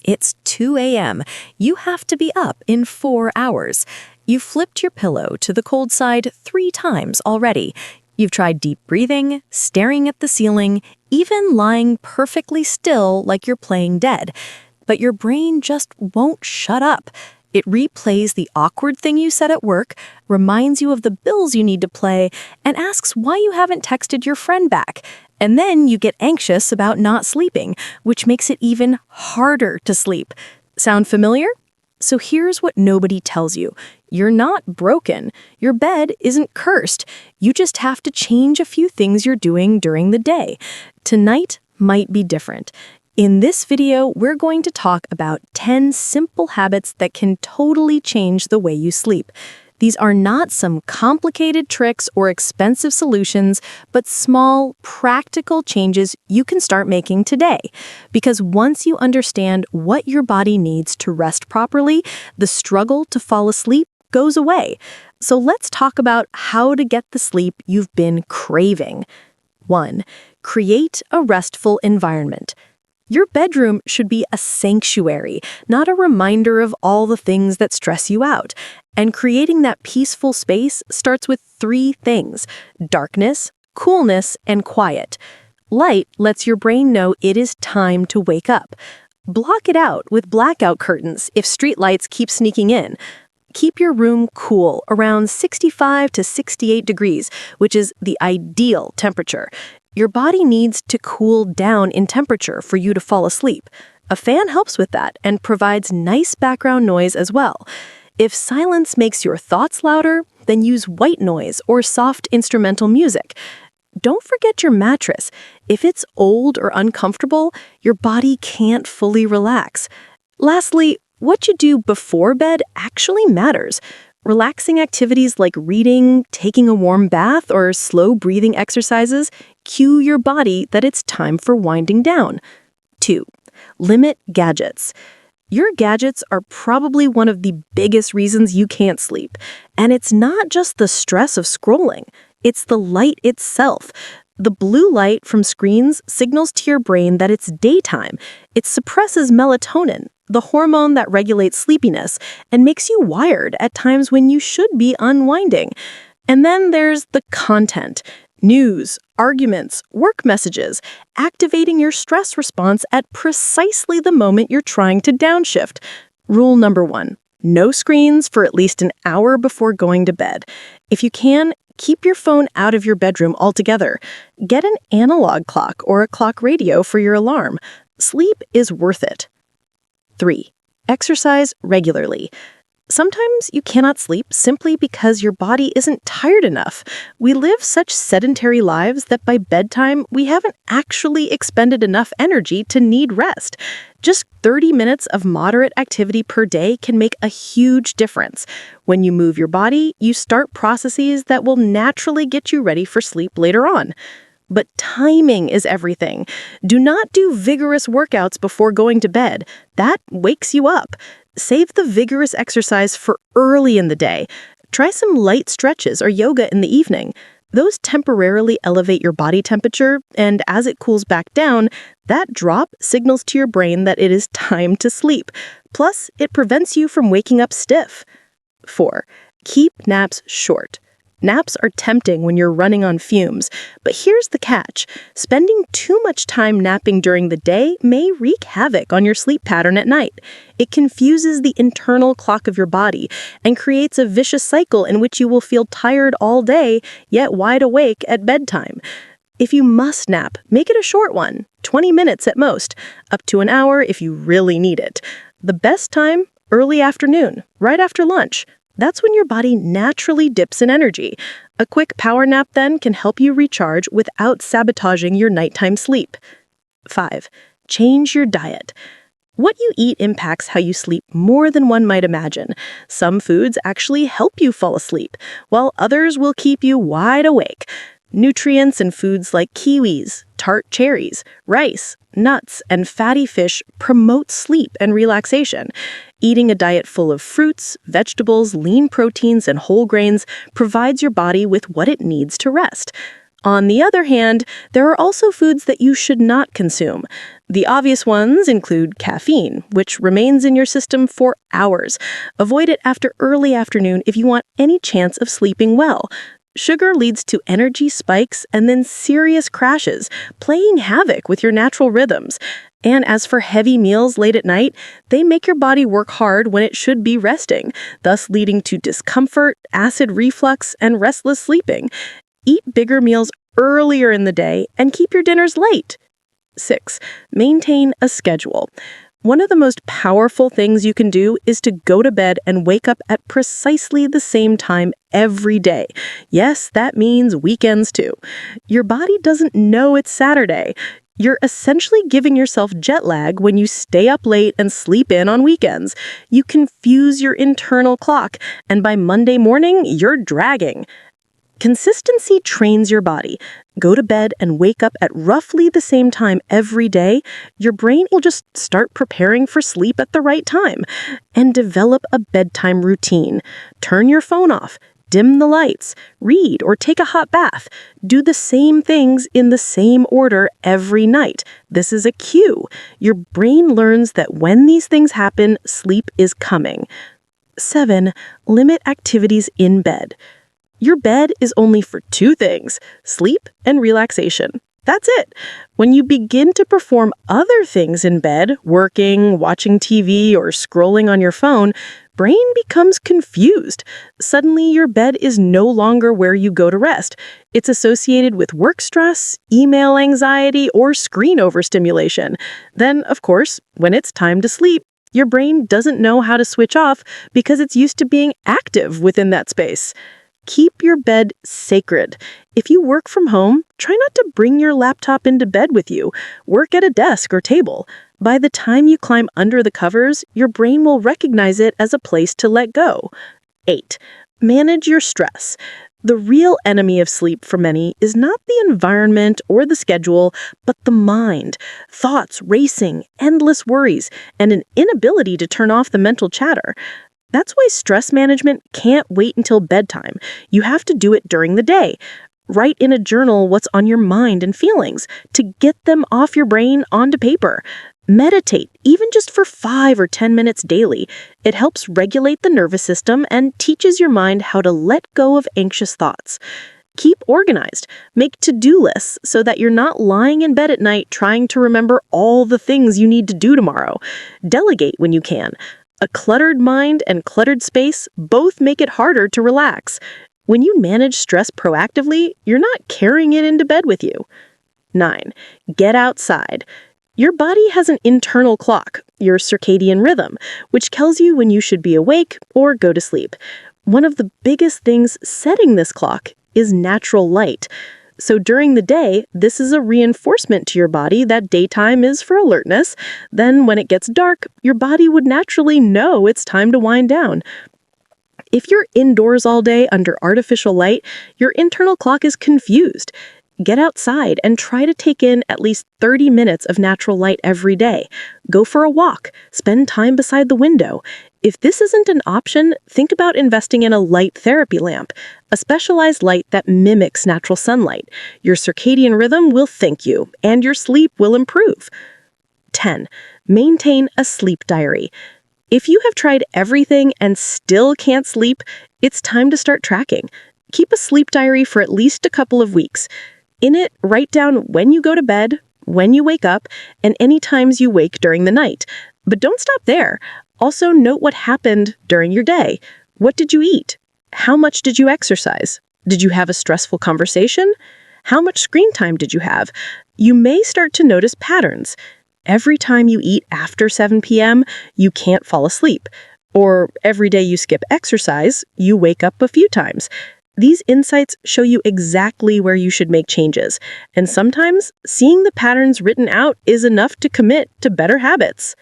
It's 2 a.m. You have to be up in 4 hours. You've flipped your pillow to the cold side 3 times already. You've tried deep breathing, staring at the ceiling, even lying perfectly still like you're playing dead. But your brain just won't shut up. It replays the awkward thing you said at work, reminds you of the bills you need to pay, and asks why you haven't texted your friend back. And then you get anxious about not sleeping, which makes it even harder to sleep. Sound familiar? So here's what nobody tells you. You're not broken. Your bed isn't cursed. You just have to change a few things you're doing during the day. Tonight might be different. In this video, we're going to talk about 10 simple habits that can totally change the way you sleep. These are not some complicated tricks or expensive solutions, but small, practical changes you can start making today. Because once you understand what your body needs to rest properly, the struggle to fall asleep goes away. So let's talk about how to get the sleep you've been craving. 1. Create a restful environment. Your bedroom should be a sanctuary, not a reminder of all the things that stress you out. And creating that peaceful space starts with 3 things: darkness, coolness, and quiet. Light lets your brain know it is time to wake up. Block it out with blackout curtains if street lights keep sneaking in. Keep your room cool, around 65 to 68 degrees, which is the ideal temperature. Your body needs to cool down in temperature for you to fall asleep. A fan helps with that and provides nice background noise as well. If silence makes your thoughts louder, then use white noise or soft instrumental music. Don't forget your mattress. If it's old or uncomfortable, your body can't fully relax. Lastly, what you do before bed actually matters. Relaxing activities like reading, taking a warm bath, or slow breathing exercises cue your body that it's time for winding down. 2. Limit gadgets. Your gadgets are probably one of the biggest reasons you can't sleep. And it's not just the stress of scrolling, it's the light itself. The blue light from screens signals to your brain that it's daytime. It suppresses melatonin, the hormone that regulates sleepiness, and makes you wired at times when you should be unwinding. And then there's the content. News, arguments, work messages, activating your stress response at precisely the moment you're trying to downshift. Rule number 1, no screens for at least an hour before going to bed. If you can, keep your phone out of your bedroom altogether. Get an analog clock or a clock radio for your alarm. Sleep is worth it. 3. Exercise regularly. Sometimes you cannot sleep simply because your body isn't tired enough. We live such sedentary lives that by bedtime, we haven't actually expended enough energy to need rest. Just 30 minutes of moderate activity per day can make a huge difference. When you move your body, you start processes that will naturally get you ready for sleep later on. But timing is everything. Do not do vigorous workouts before going to bed. That wakes you up. Save the vigorous exercise for early in the day. Try some light stretches or yoga in the evening. Those temporarily elevate your body temperature, and as it cools back down, that drop signals to your brain that it is time to sleep. Plus, it prevents you from waking up stiff. 4. Keep naps short. Naps are tempting when you're running on fumes, but here's the catch. Spending too much time napping during the day may wreak havoc on your sleep pattern at night. It confuses the internal clock of your body and creates a vicious cycle in which you will feel tired all day, yet wide awake at bedtime. If you must nap, make it a short one, 20 minutes at most, up to an hour if you really need it. The best time? Early afternoon, right after lunch. That's when your body naturally dips in energy. A quick power nap then can help you recharge without sabotaging your nighttime sleep. 5. Change your diet. What you eat impacts how you sleep more than one might imagine. Some foods actually help you fall asleep, while others will keep you wide awake. Nutrients in foods like kiwis, tart cherries, rice, nuts, and fatty fish promote sleep and relaxation. Eating a diet full of fruits, vegetables, lean proteins, and whole grains provides your body with what it needs to rest. On the other hand, there are also foods that you should not consume. The obvious ones include caffeine, which remains in your system for hours. Avoid it after early afternoon if you want any chance of sleeping well. Sugar leads to energy spikes and then serious crashes, playing havoc with your natural rhythms. And as for heavy meals late at night, they make your body work hard when it should be resting, thus leading to discomfort, acid reflux, and restless sleeping. Eat bigger meals earlier in the day and keep your dinners late. 6. Maintain a schedule. One of the most powerful things you can do is to go to bed and wake up at precisely the same time every day. Yes, that means weekends too. Your body doesn't know it's Saturday. You're essentially giving yourself jet lag when you stay up late and sleep in on weekends. You confuse your internal clock, and by Monday morning, you're dragging. Consistency trains your body. Go to bed and wake up at roughly the same time every day. Your brain will just start preparing for sleep at the right time. And develop a bedtime routine. Turn your phone off. Dim the lights. Read or take a hot bath. Do the same things in the same order every night. This is a cue. Your brain learns that when these things happen, sleep is coming. 7. Limit activities in bed. Your bed is only for two things: sleep and relaxation. That's it. When you begin to perform other things in bed, working, watching TV, or scrolling on your phone, brain becomes confused. Suddenly, your bed is no longer where you go to rest. It's associated with work stress, email anxiety, or screen overstimulation. Then, of course, when it's time to sleep, your brain doesn't know how to switch off because it's used to being active within that space. Keep your bed sacred. If you work from home, try not to bring your laptop into bed with you. Work at a desk or table. By the time you climb under the covers, your brain will recognize it as a place to let go. 8. Manage your stress. The real enemy of sleep for many is not the environment or the schedule, but the mind. Thoughts racing, endless worries, and an inability to turn off the mental chatter. That's why stress management can't wait until bedtime. You have to do it during the day. Write in a journal what's on your mind and feelings to get them off your brain onto paper. Meditate, even just for 5 or 10 minutes daily. It helps regulate the nervous system and teaches your mind how to let go of anxious thoughts. Keep organized. Make to-do lists so that you're not lying in bed at night trying to remember all the things you need to do tomorrow. Delegate when you can. A cluttered mind and cluttered space both make it harder to relax. When you manage stress proactively, you're not carrying it into bed with you. 9. Get outside. Your body has an internal clock, your circadian rhythm, which tells you when you should be awake or go to sleep. One of the biggest things setting this clock is natural light. So during the day, this is a reinforcement to your body that daytime is for alertness. Then when it gets dark, your body would naturally know it's time to wind down. If you're indoors all day under artificial light, your internal clock is confused. Get outside and try to take in at least 30 minutes of natural light every day. Go for a walk. Spend time beside the window. If this isn't an option, think about investing in a light therapy lamp, a specialized light that mimics natural sunlight. Your circadian rhythm will thank you, and your sleep will improve. 10. Maintain a sleep diary. If you have tried everything and still can't sleep, it's time to start tracking. Keep a sleep diary for at least a couple of weeks. In it, write down when you go to bed, when you wake up, and any times you wake during the night. But don't stop there. Also note what happened during your day. What did you eat? How much did you exercise? Did you have a stressful conversation? How much screen time did you have? You may start to notice patterns. Every time you eat after 7 p.m., you can't fall asleep. Or every day you skip exercise, you wake up a few times. These insights show you exactly where you should make changes. And sometimes, seeing the patterns written out is enough to commit to better habits.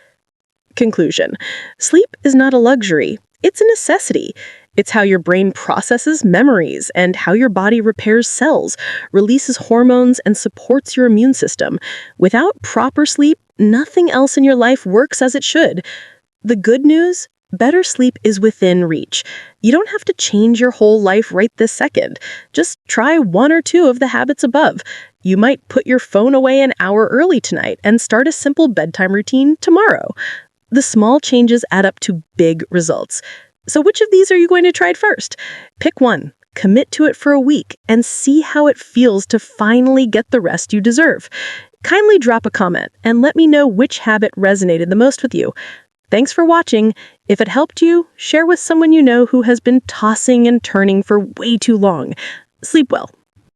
Conclusion. Sleep is not a luxury. It's a necessity. It's how your brain processes memories and how your body repairs cells, releases hormones, and supports your immune system. Without proper sleep, nothing else in your life works as it should. The good news? better sleep is within reach. You don't have to change your whole life right this second. Just try one or two of the habits above. You might put your phone away an hour early tonight and start a simple bedtime routine tomorrow. The small changes add up to big results. So which of these are you going to try first? Pick one, commit to it for a week, and see how it feels to finally get the rest you deserve. Kindly drop a comment and let me know which habit resonated the most with you. Thanks for watching. If it helped you, share with someone you know who has been tossing and turning for way too long. Sleep well.